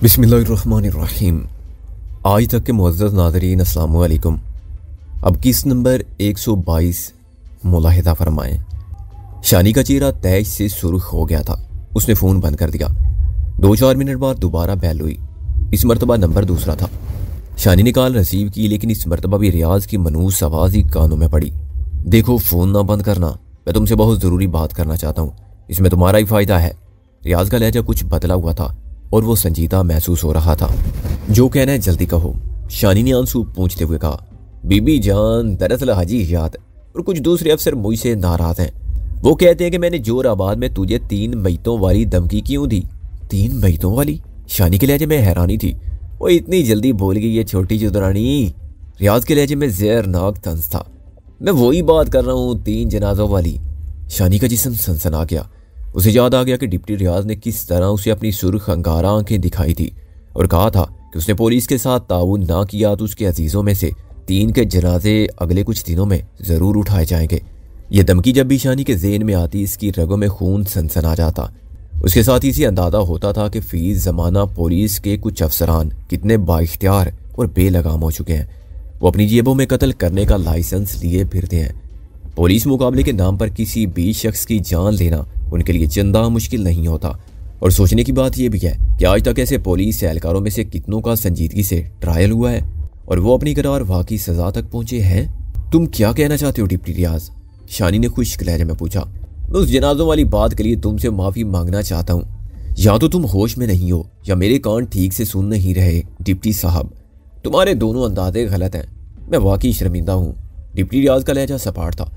बिस्मिल्लाहिर्रहमानिर्रहीम। आज तक के मुअज़्ज़ज़ नाज़रीन अस्सलामु अलैकुम। अब किस नंबर 122 मुलाहिज़ा फरमाएं। शानी का चेहरा तैश से सुर्ख हो गया था। उसने फ़ोन बंद कर दिया। 2-4 मिनट बाद दोबारा बैल हुई। इस मरतबा नंबर दूसरा था। शानी ने कॉल रिसीव की, लेकिन इस मरतबा भी रियाज की मनूस आवाज़ ही कानों में पड़ी। देखो, फ़ोन ना बंद करना, मैं तुमसे बहुत ज़रूरी बात करना चाहता हूँ। इसमें तुम्हारा ही फ़ायदा है। रियाज का लहजा कुछ बदला हुआ था और वो संजीदा महसूस हो रहा था। जो कहना है जल्दी कहो, शानी ने आंसू पूंछते हुए कहा। बीबी जान, दरअसल हाजी याद और कुछ दूसरे अफसर मुझसे नाराज हैं। वो कहते हैं कि मैंने जोराबाद में तुझे 3 मैतों वाली धमकी क्यों दी। 3 मैतों वाली? शानी के लहजे में हैरानी थी। वो इतनी जल्दी बोल गई ये छोटी चुदरानी। रियाज के लहजे में ज़हरनाक तंज था। मैं वही बात कर रहा हूँ, 3 जनाजों वाली। शानी का जिस्म सनसना गया। उसे याद आ गया कि डिप्टी रियाज ने किस तरह उसे अपनी सुर्ख अंगारा आंखें दिखाई थी और कहा था कि उसने पुलिस के साथ ताउन ना किया तो उसके अजीज़ों में से 3 के जनाजे अगले कुछ दिनों में ज़रूर उठाए जाएंगे। यह धमकी जब भी शानी के ज़हन में आती, इसकी रगों में खून सनसना जाता। उसके साथ ही इसे अंदाज़ा होता था कि फ़ी ज़माना पुलिस के कुछ अफसरान कितने बाइख्तियार और बेलगाम हो चुके हैं। वो अपनी जेबों में कत्ल करने का लाइसेंस लिए फिरते हैं। पुलिस मुकाबले के नाम पर किसी भी शख्स की जान लेना उनके लिए चंदा मुश्किल नहीं होता। और सोचने की बात यह भी है कि आज तक ऐसे पुलिस एहलकारों में से कितनों का संजीदगी से ट्रायल हुआ है और वो अपनी करार वाह की सजा तक पहुंचे हैं। तुम क्या कहना चाहते हो डिप्टी रियाज? शानी ने खुश्क लहजे में पूछा। मैं उस जनाजों वाली बात के लिए तुमसे माफ़ी मांगना चाहता हूँ। या तो तुम होश में नहीं हो या मेरे कान ठीक से सुन नहीं रहे। डिप्टी साहब, तुम्हारे दोनों अंदाजे गलत हैं। मैं वाकई शर्मिंदा हूँ। डिप्टी रियाज का लहजा सपाट था।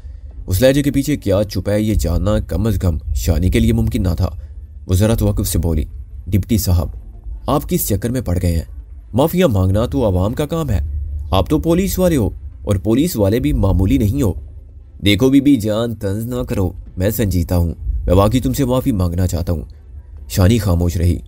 उस लहजे के पीछे क्या छुपा है ये जानना कम अज़ कम शानी के लिए मुमकिन ना था। वो ज़रा तवक्कुफ़ से बोली। डिप्टी साहब, आप किस चक्कर में पड़ गए हैं? माफ़िया मांगना तो आवाम का काम है। आप तो पुलिस वाले हो और पुलिस वाले भी मामूली नहीं हो। देखो बीबी जान, तंज ना करो, मैं संजीता हूँ। मैं वाकई तुमसे माफ़ी मांगना चाहता हूँ। शानी खामोश रही।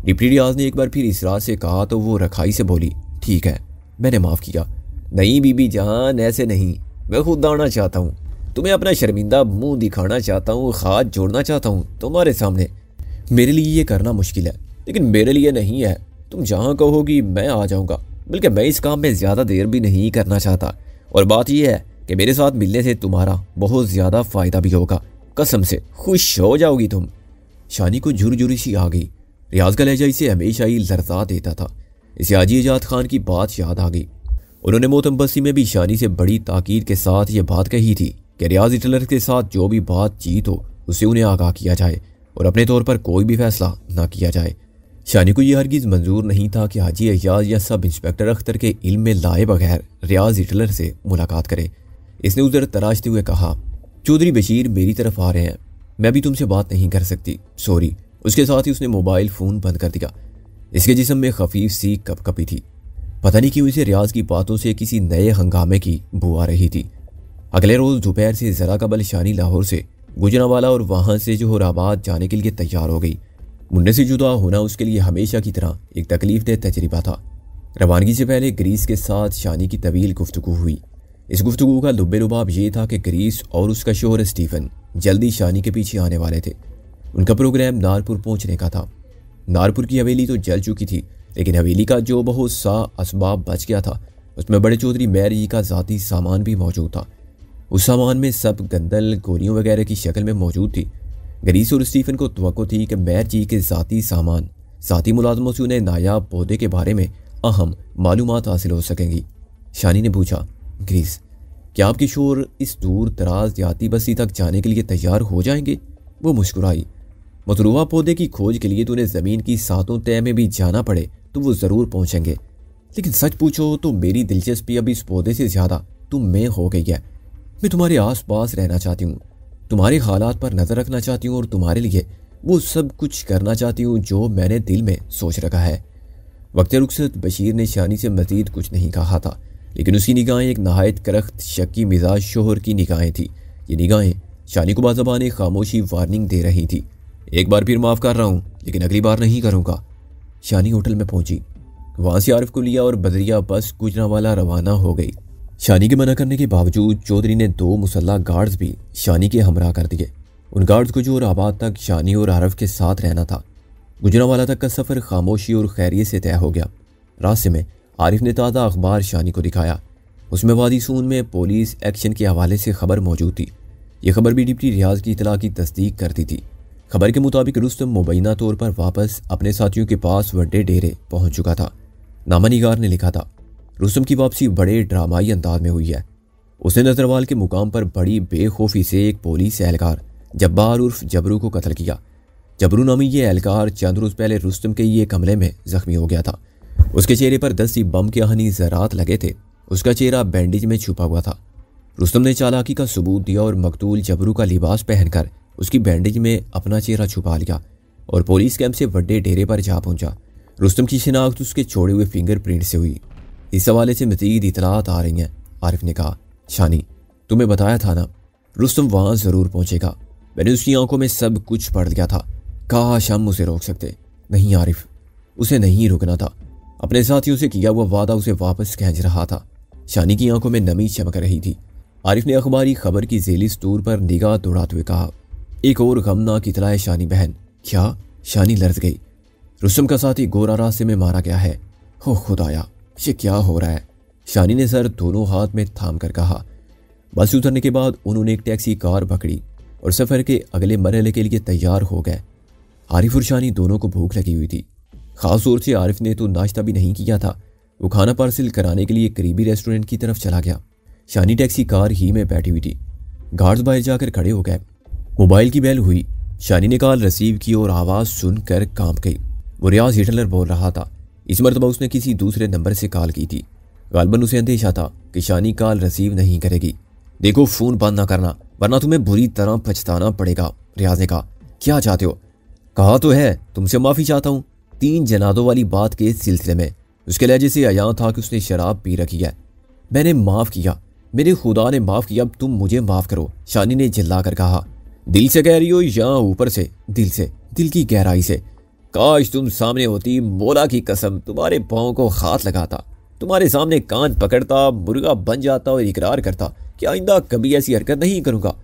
डिप्टी रियाज ने एक बार फिर इसरार से कहा तो वो रखाई से बोली, ठीक है, मैंने माफ़ किया। नहीं बीबी जान, ऐसे नहीं। मैं खुद आना चाहता हूँ, तुम्हें अपना शर्मिंदा मुंह दिखाना चाहता हूँ, हाथ जोड़ना चाहता हूँ तुम्हारे सामने। मेरे लिए ये करना मुश्किल है, लेकिन मेरे लिए नहीं है। तुम जहाँ कहोगी मैं आ जाऊँगा। बल्कि मैं इस काम में ज़्यादा देर भी नहीं करना चाहता। और बात यह है कि मेरे साथ मिलने से तुम्हारा बहुत ज़्यादा फ़ायदा भी होगा। कसम से खुश हो जाओगी तुम। शानी को झुरझुरी सी आ गई। रियाज का लहजा इसे हमेशा ही लर्जा देता था। इसे हाजी एजाज खान की बात याद आ गई। उन्होंने मोतम्बसी में भी शानी से बड़ी ताकीद के साथ ये बात कही थी कि रियाज हिटलर के साथ जो भी बातचीत हो उसे उन्हें आगाह किया जाए और अपने तौर पर कोई भी फैसला ना किया जाए। शानी को यह हरगिज़ मंजूर नहीं था कि हाजी एजाज या सब इंस्पेक्टर अख्तर के इल्म में लाए बगैर रियाज हिटलर से मुलाकात करे। इसने उधर तराशते हुए कहा, चौधरी बशीर मेरी तरफ आ रहे हैं, मैं अभी तुमसे बात नहीं कर सकती, सॉरी। उसके साथ ही उसने मोबाइल फ़ोन बंद कर दिया। इसके जिस्म में खफीफ सी कपकपी थी। पता नहीं क्यों इसे रियाज की बातों से किसी नए हंगामे की बू आ रही थी। अगले रोज़ दोपहर से ज़रा कबल शानी लाहौर से गुजरांवाला और वहाँ से जोहराबाद जाने के लिए तैयार हो गई। मुन्ने से जुदा होना उसके लिए हमेशा की तरह एक तकलीफ़देह तजर्बा था। रवानगी से पहले ग्रीस के साथ शानी की तवील गुफ्तगू हुई। इस गुफ्तगू का लुब्बे लुबाब ये था कि ग्रीस और उसका शोहर स्टीफन जल्दी शानी के पीछे आने वाले थे। उनका प्रोग्राम नारपुर पहुँचने का था। नारपुर की हवेली तो जल चुकी थी, लेकिन हवेली का जो बहुत सा असबाब बच गया था उसमें बड़े चौधरी मेहर जी का ज़ाती सामान भी मौजूद था। उस सामान में सब गंदल गोलियों वगैरह की शक्ल में मौजूद थी। ग्रीस और स्टीफन को तवक्को थी कि मेहर जी के ज़ाती सामान ज़ाती मुलाजमों से उन्हें नायाब पौधे के बारे में अहम मालूमात हासिल हो सकेंगी। शानी ने पूछा, ग्रीस, क्या आपके शोर इस दूर दराज देहाती बस्ती तक जाने के लिए तैयार हो जाएंगे? वो मुस्कुराई। मतलूबा पौधे की खोज के लिए तो उन्हें ज़मीन की सातों तह में भी जाना पड़े तो वो ज़रूर पहुँचेंगे। लेकिन सच पूछो तो मेरी दिलचस्पी अब इस पौधे से ज़्यादा तुम में हो गई है। मैं तुम्हारे आस पास रहना चाहती हूँ, तुम्हारे हालात पर नज़र रखना चाहती हूँ और तुम्हारे लिए वो सब कुछ करना चाहती हूँ जो मैंने दिल में सोच रखा है। वक्त रुखसत बशीर ने शानी से मज़ीद कुछ नहीं कहा था, लेकिन उसकी निगाहें एक नहायत करख्त शक्की मिजाज शोहर की निगाहें थी। ये निगाहें शानी को बाज़बाने खामोशी वार्निंग दे रही थी। एक बार फिर माफ़ कर रहा हूँ, लेकिन अगली बार नहीं करूँगा। शानी होटल में पहुँची। वहाँ से आरिफ को लिया और बदरिया बस गुजरांवाला रवाना हो गई। शानी के मना करने के बावजूद चौधरी ने 2 मुसल्ला गार्ड्स भी शानी के हमरा कर दिए। उन गार्ड्स को जोहराबाद तक शानी और आरिफ के साथ रहना था। गुजरांवाला तक का सफ़र खामोशी और खैरियत से तय हो गया। रास्ते में आरिफ ने ताज़ा अखबार शानी को दिखाया। उसमें वादी सून में पुलिस एक्शन के हवाले से खबर मौजूद थी। यह खबर भी डिप्टी रियाज की इतला की तस्दीक करती थी। खबर के मुताबिक रुस्तम मुबैना तौर पर वापस अपने साथियों के पास वड्डे डेरे पहुंच चुका था। नामानिगार ने लिखा था, रुस्तम की वापसी बड़े ड्रामाई अंदाज में हुई है। उसने नजरवाल के मुकाम पर बड़ी बेखौफी से एक पुलिस एहलकार जब्बार उर्फ जबरू को कत्ल किया। जबरू नामी ये एहलकार चंद रोज पहले रुस्तम के ये कमरे में जख्मी हो गया था। उसके चेहरे पर 10 बम के आहनी ज़रात लगे थे। उसका चेहरा बैंडेज में छुपा हुआ था। रुस्तम ने चालाकी का सबूत दिया और मकतूल जबरू का लिबास पहनकर उसकी बैंडेज में अपना चेहरा छुपा लिया और पुलिस कैंप से वड्डे डेरे पर जा पहुंचा। रुस्तम की शिनाख्त उसके छोड़े हुए फिंगरप्रिंट से हुई। इस हवाले से मज़ीद इतलात आ रही हैं। आरिफ ने कहा, शानी तुम्हें बताया था ना, रुस्तम वहां ज़रूर पहुंचेगा। मैंने उसकी आंखों में सब कुछ पढ़ लिया था। काश हम उसे रोक सकते। नहीं आरिफ, उसे नहीं रुकना था। अपने साथियों से किया हुआ वादा उसे वापस खींच रहा था। शानी की आंखों में नमी चमक रही थी। आरिफ ने अखबारी खबर की ज़ेली सतूर पर निगाह दौड़ाते हुए कहा, एक और गमनाक इतला है शानी बहन। क्या? शानी लर्ज गई। रुस्तम का साथी गोरा रास्ते में मारा गया है। हो खुदाया, ये क्या हो रहा है? शानी ने सर दोनों हाथ में थाम कर कहा। बस उतरने के बाद उन्होंने एक टैक्सी कार पकड़ी और सफ़र के अगले मरहले के लिए तैयार हो गए। आरिफ और शानी दोनों को भूख लगी हुई थी। ख़ास तौर से आरिफ ने तो नाश्ता भी नहीं किया था। वो खाना पार्सल कराने के लिए करीबी रेस्टोरेंट की तरफ चला गया। शानी टैक्सी कार ही में बैठी हुई थी। गार्ड्स बाहर जाकर खड़े हो गए। मोबाइल की बेल हुई। शानी ने कॉल रिसीव की और आवाज़ सुनकर कांप गई। वो रियाज हिटलर बोल रहा था। इस मरतबा उसने किसी दूसरे नंबर से कॉल की थी। गालबन उसे अंदेशा था कि शानी कॉल रिसीव नहीं करेगी। देखो, फ़ोन बंद ना करना वरना तुम्हें बुरी तरह पछताना पड़ेगा, रियाज ने कहा। क्या चाहते हो? कहा तो है, तुमसे माफ़ी चाहता हूँ 3 जनादों वाली बात के सिलसिले में। उसके लहजे से अयां था कि उसने शराब पी रखी है। मैंने माफ़ किया, मेरे खुदा ने माफ़ किया, अब तुम मुझे माफ़ करो, शानी ने चिल्ला कर कहा। दिल से कह रही हो या ऊपर से? दिल से, दिल की गहराई से। काश तुम सामने होती, मौला की कसम तुम्हारे पाँव को हाथ लगाता, तुम्हारे सामने कान पकड़ता, मुर्गा बन जाता और इकरार करता कि आइंदा कभी ऐसी हरकत नहीं करूँगा।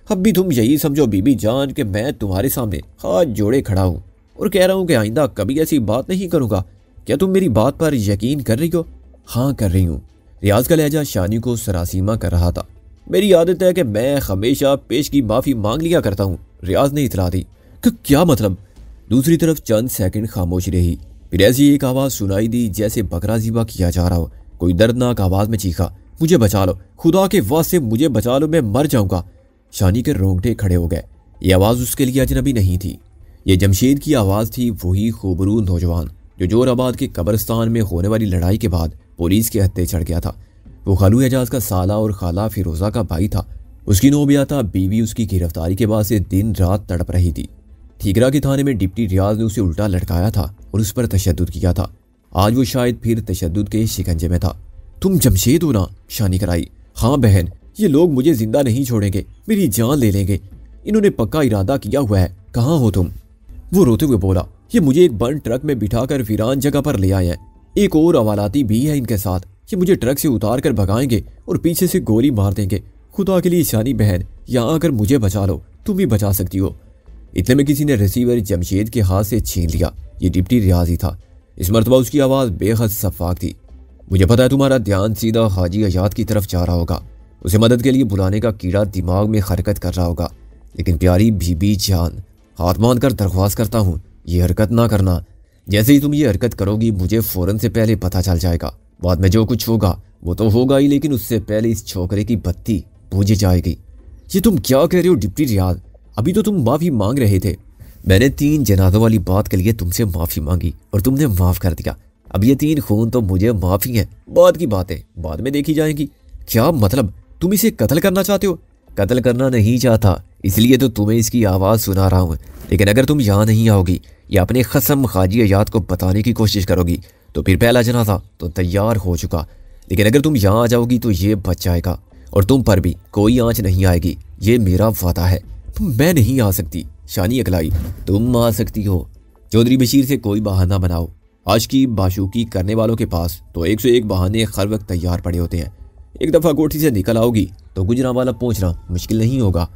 अब भी तुम यही समझो बीबी जान कि मैं तुम्हारे सामने हाथ जोड़े खड़ा हूँ और कह रहा हूँ कि आइंदा कभी ऐसी बात नहीं करूँगा। क्या तुम मेरी बात पर यकीन कर रही हो? हाँ कर रही हूँ। रियाज का लहजा शानी को सरासीमा कर रहा था। मेरी आदत है कि मैं हमेशा पेश की माफ़ी मांग लिया करता हूँ, रियाज ने इतला दी। क्या मतलब? दूसरी तरफ चंद सेकंड खामोश रही। फिर ऐसी एक आवाज़ सुनाई दी जैसे बकरा ज़िबा किया जा रहा हो। कोई दर्दनाक आवाज़ में चीखा, मुझे बचा लो, खुदा के वास्ते मुझे बचा लो, मैं मर जाऊँगा। शानी के रोंगटे खड़े हो गए। ये आवाज़ उसके लिए अजनबी नहीं थी। ये जमशेद की आवाज़ थी, वही खूबरू नौजवान जो जोराबाद के कब्रिस्तान में होने वाली लड़ाई के बाद पुलिस के हत्थे चढ़ गया था। वो खालू एजाज का साला और खाला फिरोज़ा का भाई था। उसकी नौबियाता बीवी उसकी गिरफ्तारी के बाद से दिन रात तड़प रही थी। ठीकरा के थाने में डिप्टी रियाज ने उसे उल्टा लटकाया था और उस पर तशद्दुद किया था। आज वो शायद फिर तशद्दुद के शिकंजे में था। तुम जमशेद हो ना? शानी कराई। हाँ बहन, ये लोग मुझे जिंदा नहीं छोड़ेंगे, मेरी जान ले लेंगे। इन्होंने पक्का इरादा किया हुआ है। कहाँ हो तुम? वो रोते हुए बोला, ये मुझे एक बंद ट्रक में बिठाकर वीरान जगह पर ले आए हैं। एक और अवालाती भी है इनके साथ। ये मुझे ट्रक से उतार कर भगाएंगे और पीछे से गोली मार देंगे। खुदा के लिए शानी बहन, यहाँ आकर मुझे बचा लो, तुम भी बचा सकती हो। इतने में किसी ने रिसीवर जमशेद के हाथ से छीन लिया। ये डिप्टी रियाज ही था। इस मरतबा उसकी आवाज़ बेहद शफाक थी। मुझे पता है तुम्हारा ध्यान सीधा हाजी अयाद की तरफ जा रहा होगा। उसे मदद के लिए बुलाने का कीड़ा दिमाग में हरकत कर रहा होगा। लेकिन प्यारी बीबी जान, हाथ बांध कर दरख्वास्त करता हूँ, ये हरकत ना करना। जैसे ही तुम ये हरकत करोगी मुझे फ़ौरन से पहले पता चल जाएगा। बाद में जो कुछ होगा वो तो होगा ही, लेकिन उससे पहले इस छोकरे की बत्ती बुझ जाएगी। ये तुम क्या कह रहे हो डिप्टी रियाज? अभी तो तुम माफ़ी मांग रहे थे। मैंने 3 जनाजों वाली बात के लिए तुमसे माफ़ी मांगी और तुमने माफ़ कर दिया। अब ये 3 खून तो मुझे माफ़ी है। बाद की बातें बाद में देखी जाएंगी। क्या मतलब? तुम इसे कत्ल करना चाहते हो? कत्ल करना नहीं चाहता, इसलिए तो तुम्हें इसकी आवाज़ सुना रहा हूँ। लेकिन अगर तुम यहाँ नहीं आओगी या अपने खसम हाजी अयाद को बताने की कोशिश करोगी तो फिर पहला जनाजा तो तैयार हो चुका। लेकिन अगर तुम यहाँ आ जाओगी तो ये बच जाएगा और तुम पर भी कोई आँच नहीं आएगी। ये मेरा वादा है। मैं नहीं आ सकती, शानी अकलाई। तुम आ सकती हो। चौधरी बशीर से कोई बहाना बनाओ। आज की बाशुकी करने वालों के पास तो 101 बहाने हर वक्त तैयार पड़े होते हैं। एक दफ़ा कोठी से निकल आओगी तो गुजरांवाला पहुंचना मुश्किल नहीं होगा।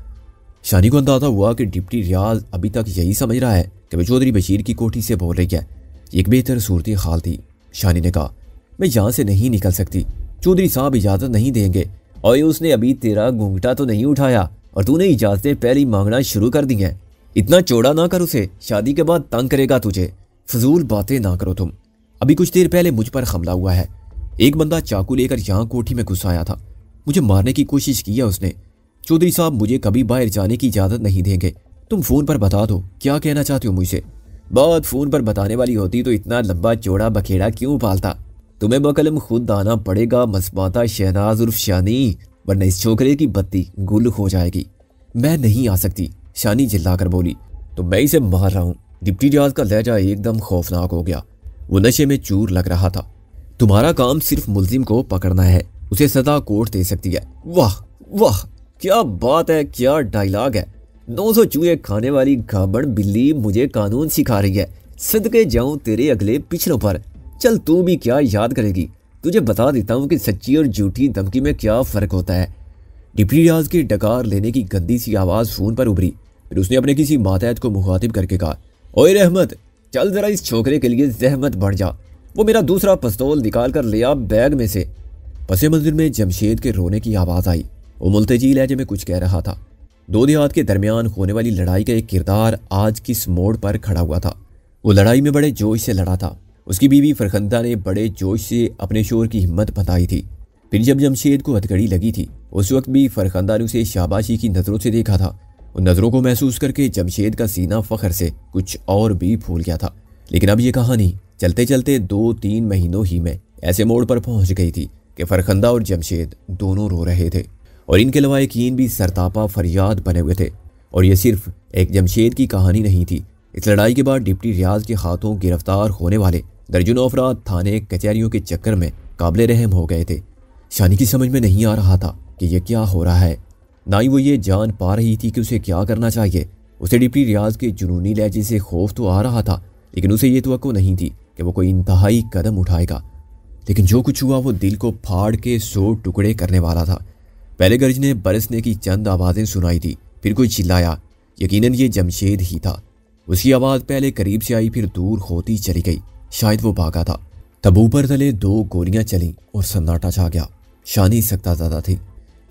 शानी को अंदाजा हुआ कि डिप्टी रियाज अभी तक यही समझ रहा है कि वह चौधरी बशीर की कोठी से बोल रही है। एक बेहतर सूरत हाल थी। शानी ने कहा, मैं यहाँ से नहीं निकल सकती, चौधरी साहब इजाज़त नहीं देंगे। और उसने अभी तेरा घूंघटा तो नहीं उठाया और तूने इजाज़तें पहले मांगना शुरू कर दी हैं। इतना चौड़ा ना कर उसे, शादी के बाद तंग करेगा तुझे। फजूल बातें ना करो तुम। अभी कुछ देर पहले मुझ पर हमला हुआ है। एक बंदा चाकू लेकर यहाँ कोठी में घुस आया था। मुझे मारने की कोशिश की है उसने। चौधरी साहब मुझे कभी बाहर जाने की इजाज़त नहीं देंगे। तुम फ़ोन पर बता दो क्या कहना चाहते हो मुझसे। बात फ़ोन पर बताने वाली होती तो इतना लंबा चौड़ा बखेड़ा क्यों पालता। तुम्हें बकलम खुद आना पड़ेगा मस्बाता शहनाज उर्फ शानी, वरना इस छोकरे की बत्ती गुल हो जाएगी। मैं नहीं आ सकती, शानी चिल्लाकर बोली। तो मैं इसे मार रहा हूँ। डिप्टी रियाज का लहजा एकदम खौफनाक हो गया। वो नशे में चूर लग रहा था। तुम्हारा काम सिर्फ मुलजिम को पकड़ना है, उसे सदा कोर्ट दे सकती है। वाह वाह, क्या बात है, क्या डायलॉग है। 900 चूहे खाने वाली घाबड़ बिल्ली मुझे कानून सिखा रही है। सदके जाऊं तेरे अगले पिछलों पर। चल तू भी क्या याद करेगी। तुझे बता देता हूँ कि सच्ची और झूठी धमकी में क्या फ़र्क होता है। डिप्टी रियाज की डकार लेने की गंदी सी आवाज़ फ़ोन पर उभरी। फिर उसने अपने किसी मातहत को मुखातिब करके कहा, ओए रहमत, चल ज़रा इस छोकरे के लिए जहमत बढ़ जा। वो मेरा दूसरा पिस्तौल निकाल कर ले आ बैग में से। पसे मंजिल में जमशेद के रोने की आवाज़ आई। वो मुल्तजी लहजे में कुछ कह रहा था। दो देहात के दरमियान होने वाली लड़ाई का एक किरदार आज किस मोड़ पर खड़ा हुआ था। वो लड़ाई में बड़े जोश से लड़ा था। उसकी बीवी फरखंदा ने बड़े जोश से अपने शोर की हिम्मत बताई थी। फिर जब जमशेद को हथकड़ी लगी थी, उस वक्त भी फरखंदा ने उसे शाबाशी की नज़रों से देखा था। उन नज़रों को महसूस करके जमशेद का सीना फ़ख्र से कुछ और भी फूल गया था। लेकिन अब ये कहानी चलते चलते 2-3 महीनों ही में ऐसे मोड़ पर पहुंच गई थी कि फरखंदा और जमशेद दोनों रो रहे थे और इनके लवाहिकीन भी सरतापा फरियाद बने हुए थे। और ये सिर्फ एक जमशेद की कहानी नहीं थी। इस लड़ाई के बाद डिप्टी रियाज के हाथों गिरफ्तार होने वाले दर्जनों अफराद थाने कचहरियों के चक्कर में काबिल रहम हो गए थे। शानी की समझ में नहीं आ रहा था कि यह क्या हो रहा है। ना ही वो ये जान पा रही थी कि उसे क्या करना चाहिए। उसे डिप्टी रियाज के जुनूनी लहजे से खौफ तो आ रहा था, लेकिन उसे ये तवक्को नहीं थी कि वो कोई इंतहाई कदम उठाएगा। लेकिन जो कुछ हुआ वो दिल को फाड़ के 100 टुकड़े करने वाला था। पहले गरजने बरसने की चंद आवाज़ें सुनाई थी, फिर कोई चिल्लाया। यकीनन ये जमशेद ही था। उसकी आवाज़ पहले करीब से आई, फिर दूर होती चली गई। शायद वो भागा था। तब ऊपर तले 2 गोलियां चलीं और सन्नाटा छा गया। शानी सख्ता ज़्यादा थी।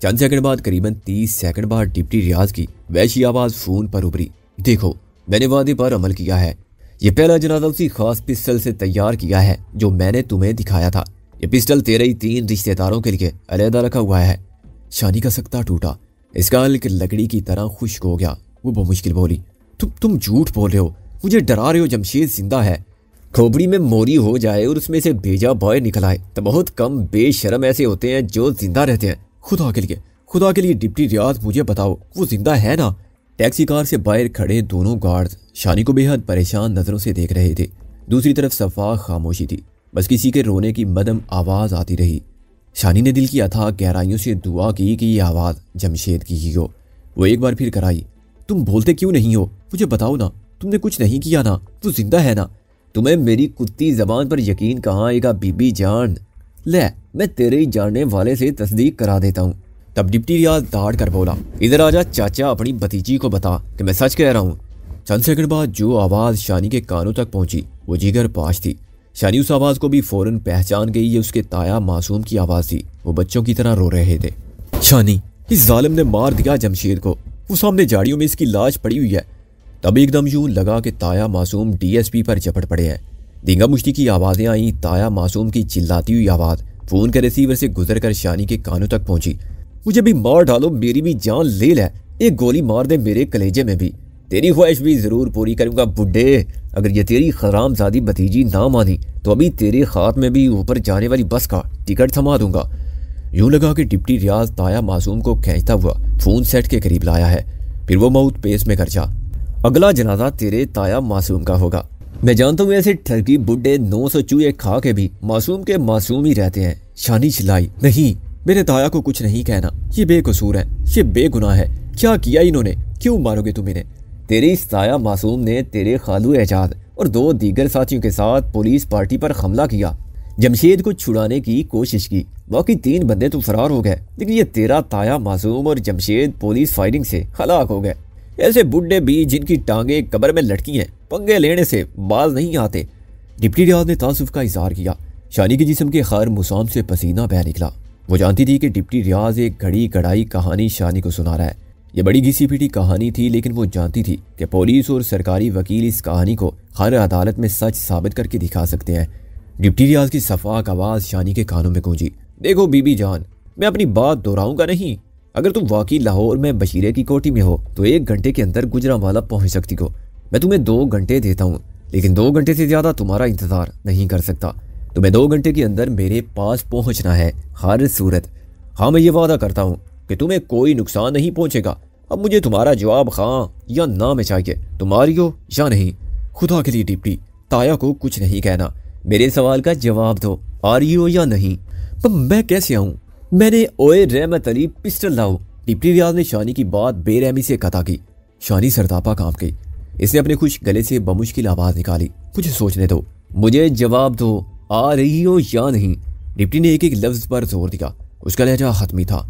चंद सेकंड बाद, करीबन 30 सेकंड बाद डिप्टी रियाज की वैसी आवाज़ फ़ोन पर उभरी। देखो, मैंने वादे पर अमल किया है। ये पहला जनाजा उसी खास पिस्टल से तैयार किया है जो मैंने तुम्हें दिखाया था। ये पिस्टल तेरे ही 3 रिश्तेदारों के लिए अलहदा रखा हुआ है। शानी का सकता टूटा। इसका हल्क लकड़ी की तरह खुश्क हो गया। वो बमुश्किल बोली, तुम झूठ बोल रहे हो, मुझे डरा रहे हो। जमशेद जिंदा है। खोपड़ी में मोरी हो जाए और उसमें से भेजा बॉय निकल आए तो बहुत कम बेशरम ऐसे होते हैं जो जिंदा रहते हैं। खुदा के लिए डिप्टी रियाज मुझे बताओ, वो जिंदा है ना? टैक्सी कार से बाहर खड़े दोनों गार्ड्स शानी को बेहद परेशान नज़रों से देख रहे थे। दूसरी तरफ सफा खामोशी थी। बस किसी के रोने की मदम आवाज़ आती रही। शानी ने दिल की अथाह गहराइयों से दुआ की कि ये आवाज़ जमशेद की ही हो। वो एक बार फिर कराई, तुम बोलते क्यों नहीं हो? मुझे बताओ ना, तुमने कुछ नहीं किया ना? वो जिंदा है ना? तुम्हें मेरी कुत्ती ज़बान पर यकीन कहाँ आएगा बीबी जान? ले, मैं तेरे ही जानने वाले से तस्दीक करा देता हूँ। तब डिप्टी रियाज दाड़ कर बोला, इधर आजा चाचा, अपनी भतीजी को बता कि मैं सच कह रहा हूँ। चंद सेकंड बाद जो आवाज़ शानी के कानों तक पहुंची वो जिगर पाश थी। शानी उस आवाज़ को भी फौरन पहचान गई। ये उसके ताया मासूम की आवाज़ थी। वो बच्चों की तरह रो रहे थे। शानी, इस जालिम ने मार दिया जमशेद को। वो सामने झाड़ियों में इसकी लाश पड़ी हुई है। तब एकदम यूं लगा कि ताया मासूम डीएसपी पर झपट पड़े हैं। धींगा मुश्ती की आवाज़ें आई। ताया मासूम की चिल्लाती हुई आवाज़ फ़ोन के रिसीवर से गुजर कर शानी के कानों तक पहुंची। मुझे भी मार डालो, मेरी भी जान ले ले। एक गोली मार दे मेरे कलेजे में भी। तेरी ख्वाहिश भी ज़रूर पूरी करूँगा बुड्ढे। अगर ये तेरी हरामज़ादी भतीजी ना मानी तो अभी तेरे हाथ में भी ऊपर जाने वाली बस का टिकट थमा दूंगा। यूं लगा कि डिप्टी रियाज ताया मासूम को खींचता हुआ फ़ोन सेट के करीब लाया है। फिर वो माउथ पेस में खर्चा, अगला जनाजा तेरे ताया मासूम का होगा। मैं जानता हूँ ऐसे ठगी बुड्ढे 900 चूहे खा के भी मासूम के मासूम ही रहते हैं। शानी चिल्लाई, नहीं, मेरे ताया को कुछ नहीं कहना। ये बेकसूर है, ये बेगुनाह है। क्या किया इन्होंने? क्यों मारोगे तुम इन्हें? तेरे इस ताया मासूम ने तेरे खालू एजाज और 2 दीगर साथियों के साथ पुलिस पार्टी पर हमला किया। जमशेद को छुड़ाने की कोशिश की। बाकी 3 बंदे तो फरार हो गए, लेकिन ये तेरा ताया मासूम और जमशेद पुलिस फायरिंग से हलाक हो गए। ऐसे बुढ़े भी जिनकी टांगे कब्र में लटकी हैं, पंगे लेने से बाज नहीं आते। डिप्टी रियाज ने तासुफ का इजहार किया। शानी के जिस्म के खैर मुसाम से पसीना बह निकला। वो जानती थी कि डिप्टी रियाज एक घड़ी कढ़ाई कहानी शानी को सुना रहा है। ये बड़ी घिसी पीटी कहानी थी, लेकिन वो जानती थी कि पुलिस और सरकारी वकील इस कहानी को हर अदालत में सच साबित करके दिखा सकते हैं। डिप्टी रियाज की सफाक आवाज शानी के कानों में गूंजी। देखो बीबी जान, मैं अपनी बात दोहराऊंगा नहीं। अगर तुम वाकई लाहौर में बशीरे की कोठी में हो तो 1 घंटे के अंदर गुजरांवाला पहुंच सकती हो। मैं तुम्हें 2 घंटे देता हूँ, लेकिन 2 घंटे से ज्यादा तुम्हारा इंतजार नहीं कर सकता। तुम्हें 2 घंटे के अंदर मेरे पास पहुंचना है हर सूरत। हाँ, मैं ये वादा करता हूँ कि तुम्हें कोई नुकसान नहीं पहुंचेगा। अब मुझे तुम्हारा जवाब हाँ या ना में चाहिए, तुम्हारी हो या नहीं। खुदा के लिए डिप्टी, ताया को कुछ नहीं कहना, मेरे सवाल का जवाब दो, आ रही हो या नहीं। पर मैं कैसे आऊँ? मैंने ओए रहमत अली पिस्टल लाओ। डिप्टी रियाज ने शानी की बात बेरहमी से कता की। शानी सरतापा कांप गई। इसने अपने खुश गले से बमुश्किल आवाज निकाली। मुझे सोचने दो, मुझे जवाब दो, आ रही हो या नहीं। डिप्टी ने एक एक लफ्ज पर जोर दिया। उसका लहजा हतमी था।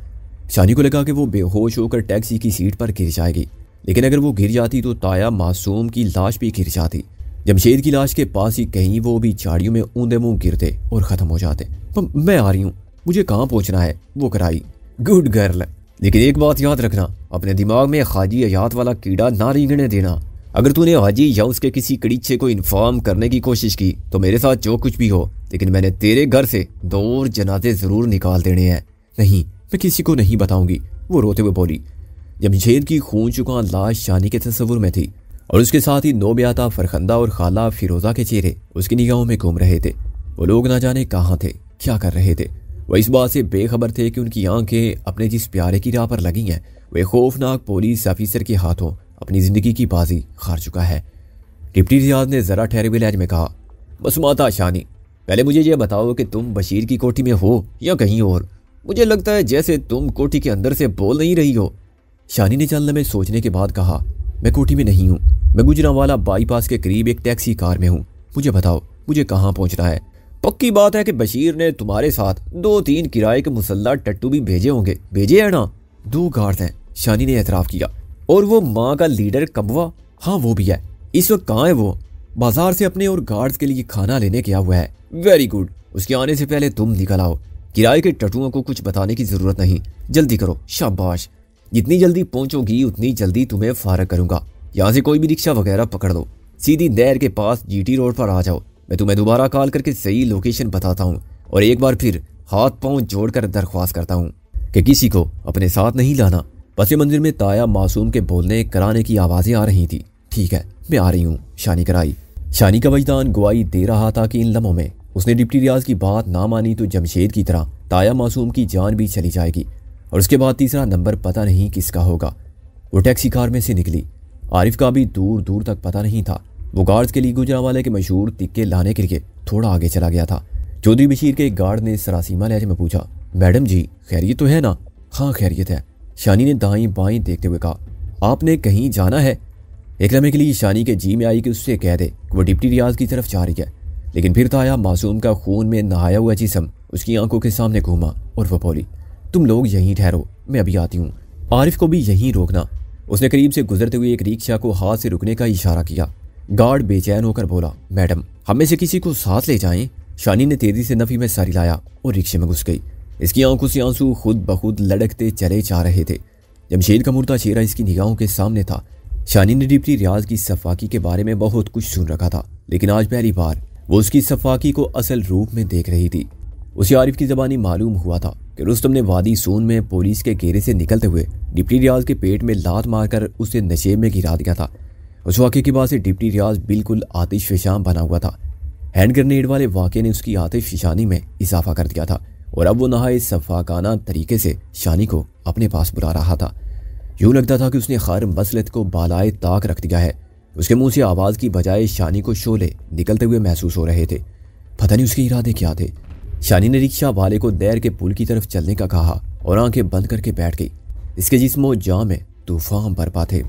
शानी को लगा कि वो बेहोश होकर टैक्सी की सीट पर गिर जाएगी, लेकिन अगर वो गिर जाती तो ताया मासूम की लाश भी गिर जाती। जमशेद की लाश के पास ही कहीं वो भी झाड़ियों में ऊंधे मुंह गिरते और खत्म हो जाते। मैं आ रही हूँ, मुझे कहाँ पहुंचना है वो कराई। गुड गर्ल, लेकिन एक बात याद रखना, अपने दिमाग में हाजी हयात वाला कीड़ा ना रेंगने देना। अगर तूने हाजी या उसके किसी कड़ीचे को इन्फॉर्म करने की कोशिश की तो मेरे साथ जो कुछ भी हो, लेकिन मैंने तेरे घर से 2 और जनाजे जरूर निकाल देने हैं। नहीं, मैं किसी को नहीं बताऊंगी, वो रोते हुए बोली। जमशेद की खून चुका लाश शानी के तस्वुर में थी और उसके साथ ही नौबियाता फरखंदा और खाला फिरोजा के चेहरे उसकी निगाहों में घूम रहे थे। वो लोग ना जाने कहाँ थे, क्या कर रहे थे। वह इस बात से बेखबर थे कि उनकी आंखें अपने जिस प्यारे की राह पर लगी हैं, वे खौफनाक पुलिस ऑफिसर के हाथों अपनी जिंदगी की बाजी हार चुका है। डिप्टी रियाज ने जरा ठहरे हुए लहजे में कहा, बसमाता शानी, पहले मुझे यह बताओ कि तुम बशीर की कोठी में हो या कहीं और। मुझे लगता है जैसे तुम कोठी के अंदर से बोल नहीं रही हो। शानी ने चंद लम्हे सोचने के बाद कहा, मैं कोठी में नहीं हूँ, मैं गुजरांवाला बाईपास के करीब एक टैक्सी कार में हूँ। मुझे बताओ, मुझे कहाँ पहुँचना है। पक्की बात है कि बशीर ने तुम्हारे साथ 2-3 किराए के मुसल्ला टट्टू भी भेजे होंगे। भेजे है ना? 2 गार्ड हैं, शानी ने एतराफ़ किया। और वो माँ का लीडर कबवा? हाँ, वो भी है। इस वक्त कहाँ है वो? बाजार से अपने और गार्ड्स के लिए खाना लेने गया हुआ है। वेरी गुड, उसके आने से पहले तुम निकल आओ। किराए के टट्टुओं को कुछ बताने की जरूरत नहीं, जल्दी करो। शाबाश, जितनी जल्दी पहुंचोगी उतनी जल्दी तुम्हें फारग करूंगा। यहाँ से कोई भी रिक्शा वगैरह पकड़ लो, सीधी नहर के पास जीटी रोड पर आ जाओ। मैं तुम्हें दोबारा कॉल करके सही लोकेशन बताता हूँ और एक बार फिर हाथ पांव जोड़कर दरख्वास्त करता हूँ कि किसी को अपने साथ नहीं लाना। पस मंदिर में ताया मासूम के बोलने कराने की आवाजें आ रही थी। ठीक है, मैं आ रही हूँ, शानी कराई। शानी का वजदान गवाही दे रहा था कि इन लम्हों में उसने डिप्टी रियाज की बात ना मानी तो जमशेद की तरह ताया मासूम की जान भी चली जाएगी और उसके बाद तीसरा नंबर पता नहीं किसका होगा। वो टैक्सी कार में से निकली। आरिफ का भी दूर दूर तक पता नहीं था। वो गार्ड्स के लिए गुजरांवाले के मशहूर तिक्के लाने के लिए थोड़ा आगे चला गया था। चौधरी बशीर के एक गार्ड ने सरासीमा लहजे में पूछा, मैडम जी खैरियत तो है ना? हाँ खैरियत है, शानी ने दाएं बाएं देखते हुए कहा। आपने कहीं जाना है? एक लम्हे के लिए शानी के जी में आई कि उससे कह दे कि वो डिप्टी रियाज की तरफ जा रही है, लेकिन फिर ताया मासूम का खून में नहाया हुआ जिस्म उसकी आंखों के सामने घूमा और वो बोली, तुम लोग यहीं ठहरो, मैं अभी आती हूँ। आरिफ को भी यहीं रोकना। उसने करीब से गुजरते हुए एक रिक्शा को हाथ से रुकने का इशारा किया। गार्ड बेचैन होकर बोला, मैडम हम में से किसी को साथ ले जाएं। शानी ने तेजी से नफी में सर हिलाया और रिक्शे में घुस गई। इसकी आंखों से आंसू खुद बखुद लड़कते चले जा रहे थे। जमशेद का मुर्दा चेहरा इसकी निगाहों के सामने था। शानी ने डिप्टी रियाज की सफाकी के बारे में बहुत कुछ सुन रखा था, लेकिन आज पहली बार वो उसकी सफाकी को असल रूप में देख रही थी। उसे आरिफ की ज़बानी मालूम हुआ था कि रुस्तम ने वादी सून में पुलिस के घेरे से निकलते हुए डिप्टी रियाज के पेट में लात मारकर उसे नशे में गिरा दिया था। उस वाक़े के बाद से डिप्टी रियाज बिल्कुल आतिश फिशान बना हुआ था। हैंड ग्रेनेड वाले वाक़े ने उसकी आतिश फिशानी में इजाफा कर दिया था और अब वो नहाए सफाकाना तरीके से शानी को अपने पास बुला रहा था। यूँ लगता था कि उसने खैर मसलत को बालाए ताक रख दिया है। उसके मुंह से आवाज़ की बजाय शानी को शोले निकलते हुए महसूस हो रहे थे। पता नहीं उसके इरादे क्या थे। शानी ने रिक्शा वाले को नहर के पुल की तरफ चलने का कहा और आंखें बंद करके बैठ गई। इसके जिस्म और जान में तूफान बरपा थे।